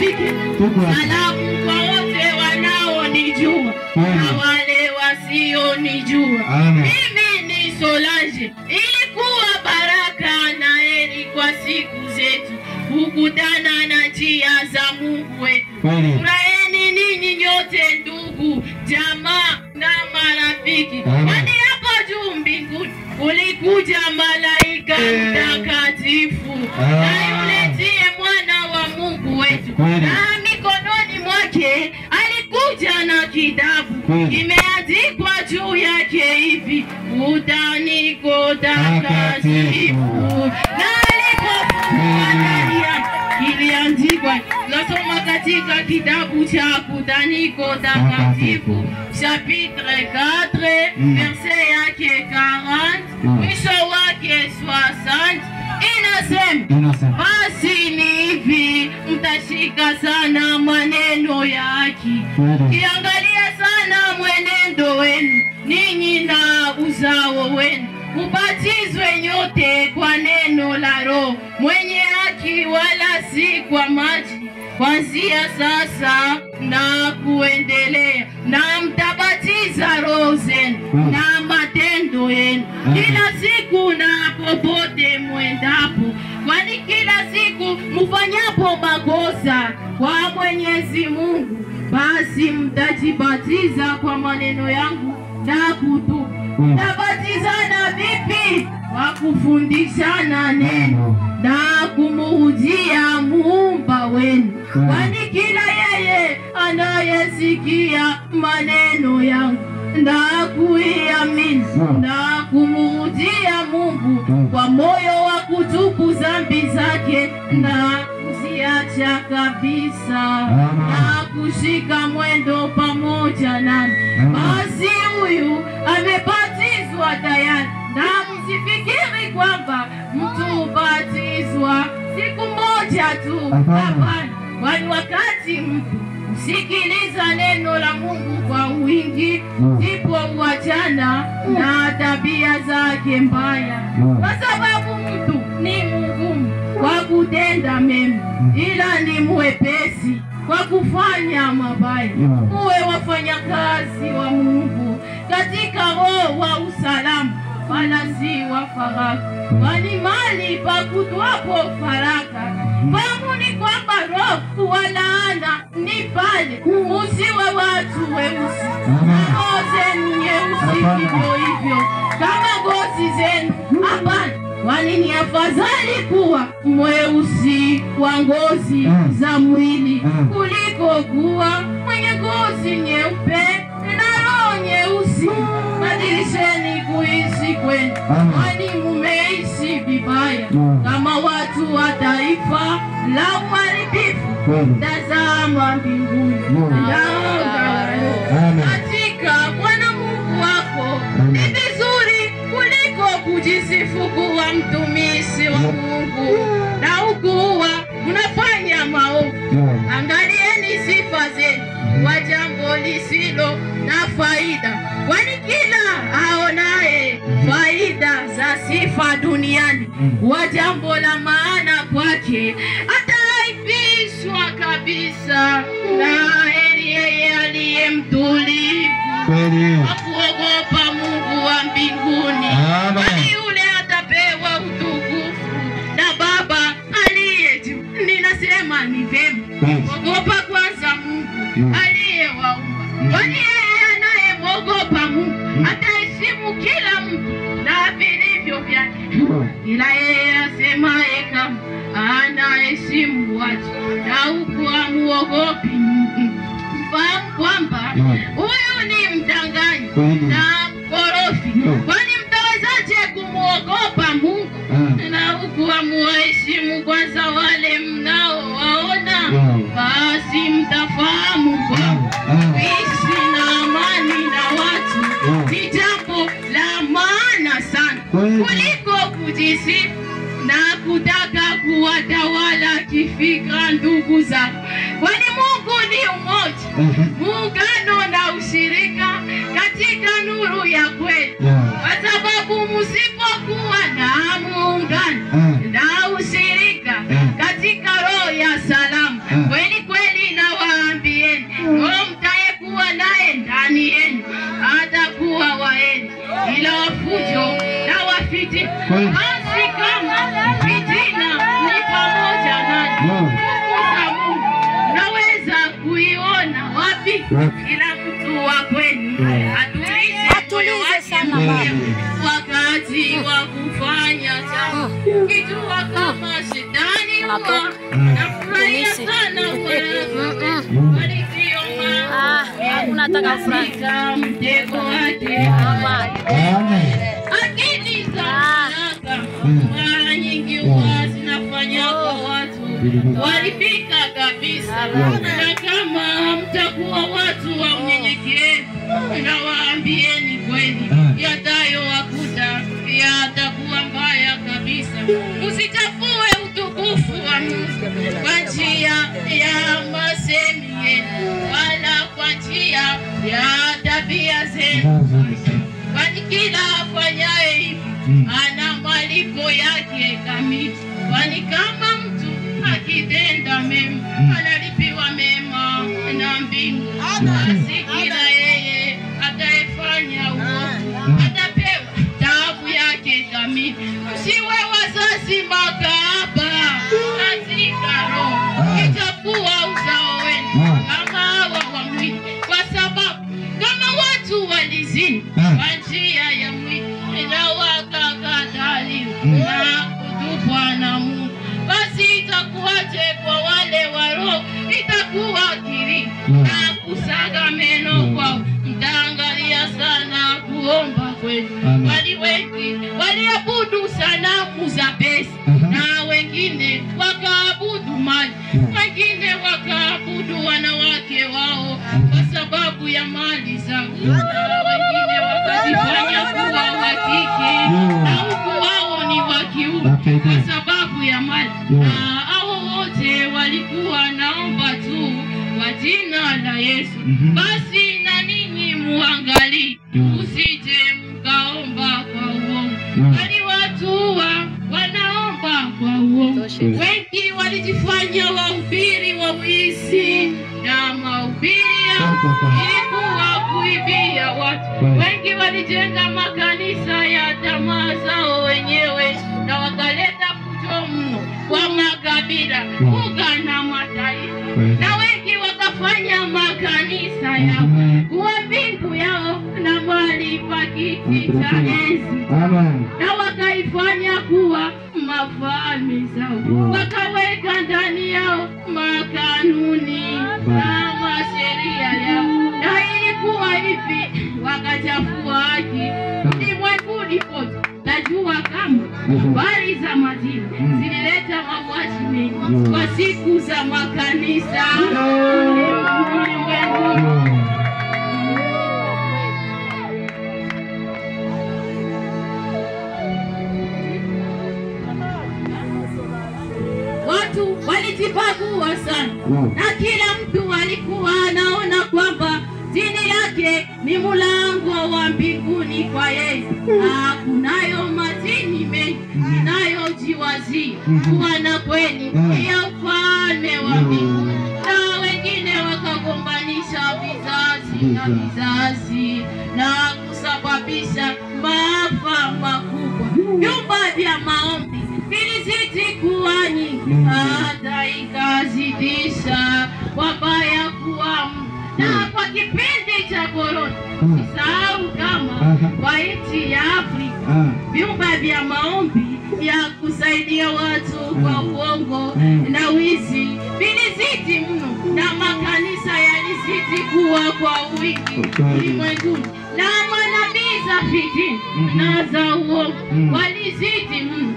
ifike. Salamu kwa wote wanaonijua na wale wasionijua. Mimi ni Solange. Ilikuwa baraka na heri kwa siku zetu kukutana na njia za Mungu wetu. Furaheni ninyi nyote ndugu, jamaa na marafiki. Kwani hapo juu mbinguni ulikuja malaika mtakatifu na yule ndiye mwana wa Mungu wetu. Na mikononi mwake alikuja na kitabu kimeandikwa juu yake hivi, Kutaniko Takatifu. Na alipofungua kiliandikwa, nasoma katika kitabu cha Kutaniko Takatifu chapitre 4 verset yake 40 mwisho wake 60. Inasema, basi ni hivi, mtashika sana maneno ya haki, kiangalia sana mwenendo wenu ninyi na uzao wenu, ubatizwe nyote kwa neno la Roho mwenye haki, wala si kwa maji, kuanzia sasa na kuendelea, na mtabatiza roho zenu na matendo yenu kila siku na popote mwendapo, kwani kila siku mfanyapo makosa kwa Mwenyezi Mungu, basi mtajibatiza kwa maneno yangu na kutubu. Mtabatizana vipi? Kwa kufundishana neno na kumuhujia Muumba wenu, kwani kila yeye anayesikia maneno yangu na kuiamini na kumuhujia Mungu kwa moyo wa kutubu dhambi zake na kuziacha kabisa na kushika mwendo pamoja nami, basi huyu amebatizwa tayari. Na msifikiri kwamba mtu ubatizwa siku moja tu, hapana, kwani wakati mtu usikiliza neno la Mungu kwa wingi, ndipo uachana na tabia zake mbaya, kwa sababu mtu ni mgumu kwa kutenda mema, ila ni mwepesi kwa kufanya mabaya. Muwe wafanyakazi wa Mungu katika roho wa usalama, wala si wa faraka, kwani mali pa kutwapo faraka. Fahamuni kwamba roho wa laana ni pale, usiwe watu weusi na roho zenu nyeusi hivyo hivyo kama ngozi zenu, hapana, kwani ni afadhali kuwa mweusi wa ngozi za mwili kuliko kuwa mwenye ngozi nyeupe na roho nyeusi. Badilisheni kuishi kwenu, kwani mumeishi vibaya kama watu wa taifa la uharibifu. Tazama mbinguni katika Bwana Mungu wako ni vizuri kuliko kujisifu kuwa mtumishi wa Mungu na ukuwa unafanya maovu. Angalieni sifa zenu kwa jambo lisilo na faida, kwani kila aonaye faida za sifa duniani wa jambo la maana kwake ataibishwa kabisa. Na heri yeye aliye mtulivu wa kuogopa Mungu wa mbinguni, kwani yule atapewa utukufu na Baba aliye juu. Ninasema ni vema kuogopa kwanza Mungu aliyewaumba, kwani yeye anayemwogopa Mungu ataheshimu kila mtu na vilivyo vyake. Ila yeye asemaye kama anaheshimu watu na huku hamuogopi Mungu, fahamu kwamba huyu ni mdanganyi na mkorofi. Kwani mtawezaje kumuogopa Mungu na huku hamuheshimu kwanza wale mnaowaona? Basi mtafahamu kwamba kuishi na amani na watu ni jambo la maana sana kuliko kujisifu na kutaka kuwatawala kifikra ndugu zangu, kwani Mungu ni umoja, muungano na ushirika katika nuru ya kweli. Kwa sababu msipokuwa na muungano na ushirika katika roho ya salama kweli basi kama fitina ni pamoja nani, nguvu za Mungu naweza kuiona wapi? Kila mtu wa kweli atulize sana wakati wa kufanya jambo, kijua kama shetani huwa nafurahia sana unataka kufanya mtego wake. Akili za haraka mara nyingi huwa zinafanya kwa watu walipika kabisa, na kama hamtakuwa watu wa unyenyekevu, nawaambieni kweli yatayowakuta yatakuwa mbaya kabisa. Usichafue utukufu wa Mungu kwa njia ya masemi yenu, wala kwa njia ya tabia zenu, kwani kila afanyaye hivi ana malipo yake kamili. Kwani kama mtu akitenda mema analipiwa mema na mbingu, basi kila yeye atayefanya uovu atapewa taabu yake kamili. Usiwe wazazi makahaba katika roho, itakuwa uzao wenu kama hawa wa mwili, kwa sababu kama watu walizini kwa njia ya mwili na wakakataliwa na kutupwa na Mungu, basi itakuwaje kwa wale wa roho? Itakuwa kilio na kusaga meno kwao. Mtaangalia sana kuomba kwenu. Wali wengi waliabudu sanamu za pesa, na wengine wakaabudu maji, wengine wakaabudu wanawake wao kwa sababu ya mali zao, na wengine wakajifanya kuwa wa kike na huku wao ni wa kiume kwa sababu ya mali. Na hao wote walikuwa naomba tu kwa jina la Yesu. Basi na ninyi muangalie, usije mkaomba kwa uongo, bali watu wanaomba kwa uongo. Wengi walijifanya wahubiri wa wizi, na mahubiri yao ilikuwa kuibia watu. Wengi walijenga makanisa ya tamaa zao wenyewe, na wakaleta fujo mno kwa makabila, lugha na mataifa. Na wengi wakafanya makanisa yao kuwa mbingu yao na mahali pa kiti cha enzi, na wakaifanya kuwa mafalme zao. Wakaweka ndani yao makanuni na masheria yao, na ilikuwa hivi wakachafua haki ulimwenguni kote. Najua kama habari za majini zilileta mauaji mengi kwa siku za makanisa ulimwenguni. Watu walijibagua sana, na kila mtu alikuwa anaona kwamba dini yake ni mlango wa mbinguni kwa yeye. Kunayo madini mengi inayojiwazia kuwa na kweli ya ufalme wa mbinguni, na wengine wakagombanisha vizazi na vizazi na kusababisha maafa makubwa. Vyumba vya maombi vilizidi kuwa nyingi, hata ikazidisha wabaya kuwa na kwa kipindi cha korona. Usisahau kama kwa nchi ya Afrika vyumba vya maombi ya kusaidia watu kwa uongo na wizi vilizidi mno, na makanisa yalizidi kuwa kwa wingi ulimwenguni, na manabii za fitina na za uongo walizidi mno,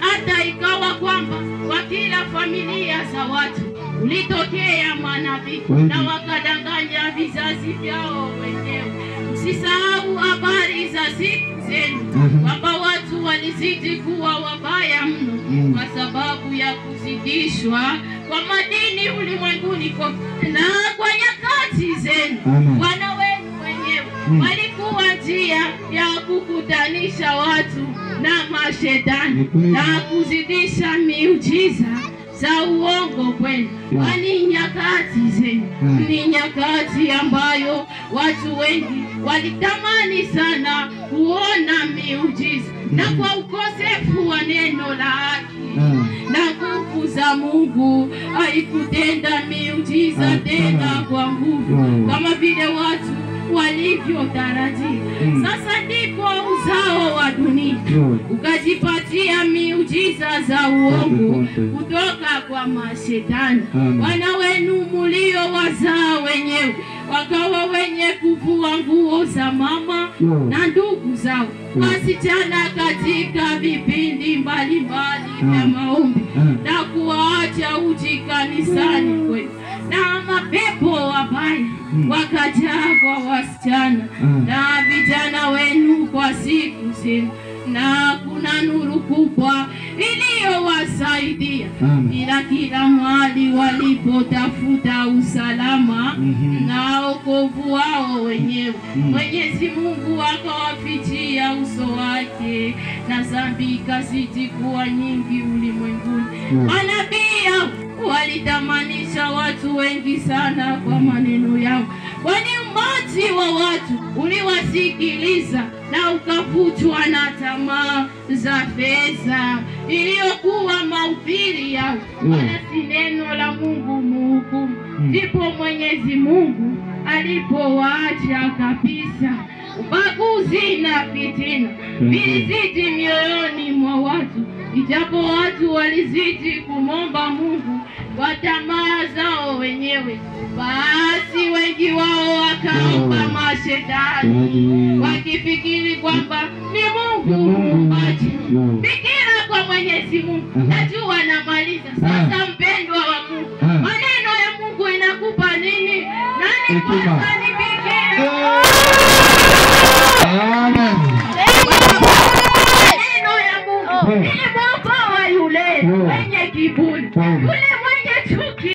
hata ikawa kwamba kwa kila familia za watu ulitokea manabii na wakadanganya vizazi vyao wenyewe. Msisahau habari za siku zenu kwamba watu walizidi kuwa wabaya mno kwa sababu ya kuzidishwa kwa madini ulimwenguni kote. Na kwa nyakati zenu wana wenu wenyewe walikuwa njia ya kukutanisha watu na mashetani na kuzidisha miujiza za uongo kwenu. Kwani nyakati zenu ni nyakati ambayo watu wengi walitamani sana kuona miujiza, na kwa ukosefu wa neno la haki na nguvu za Mungu haikutenda miujiza tena kwa nguvu kama vile watu walivyotarajia. Sasa ndipo uzao wa dunia ukajipatia miujiza za uongo kutoka kwa mashetani. Wana wenu mulio wazaa wenyewe wakawa wenye kuvua nguo za mama na ndugu zao wasichana katika vipindi mbalimbali vya maombi na kuacha uji kanisani kwenu, na mapepo wabaya wakajaa kwa wasichana na vijana wenu kwa siku zenu, na kuna nuru kubwa iliyowasaidia. Ila kila mahali walipotafuta usalama na wokovu wao wenyewe, Mwenyezi Mungu akawafichia uso wake, na dhambi kazidi kuwa nyingi ulimwenguni. Manabii walitamanisha watu wengi sana kwa maneno yao, kwani umati wa watu uliwasikiliza na ukavutwa na tamaa za fedha iliyokuwa mahubiri yao, wala si neno la Mungu mhukumu. Ndipo Mwenyezi Mungu alipowaacha kabisa ubaguzi na fitina vilizidi mioyoni mwa watu, ijapo watu walizidi kumomba Mungu kwa tamaa zao wenyewe. Basi wengi wao wakaomba mashetani wakifikiri kwamba ni Mungu muumbaji. Fikira kwa Mwenyezi Mungu. Najua namaliza sasa. Mpendwa wa Mungu, maneno ya Mungu inakupa nini? Nani kwanza nifikiri? Amen. Maneno ya Mungu ilimwokoa yule mwenye kiburi, yule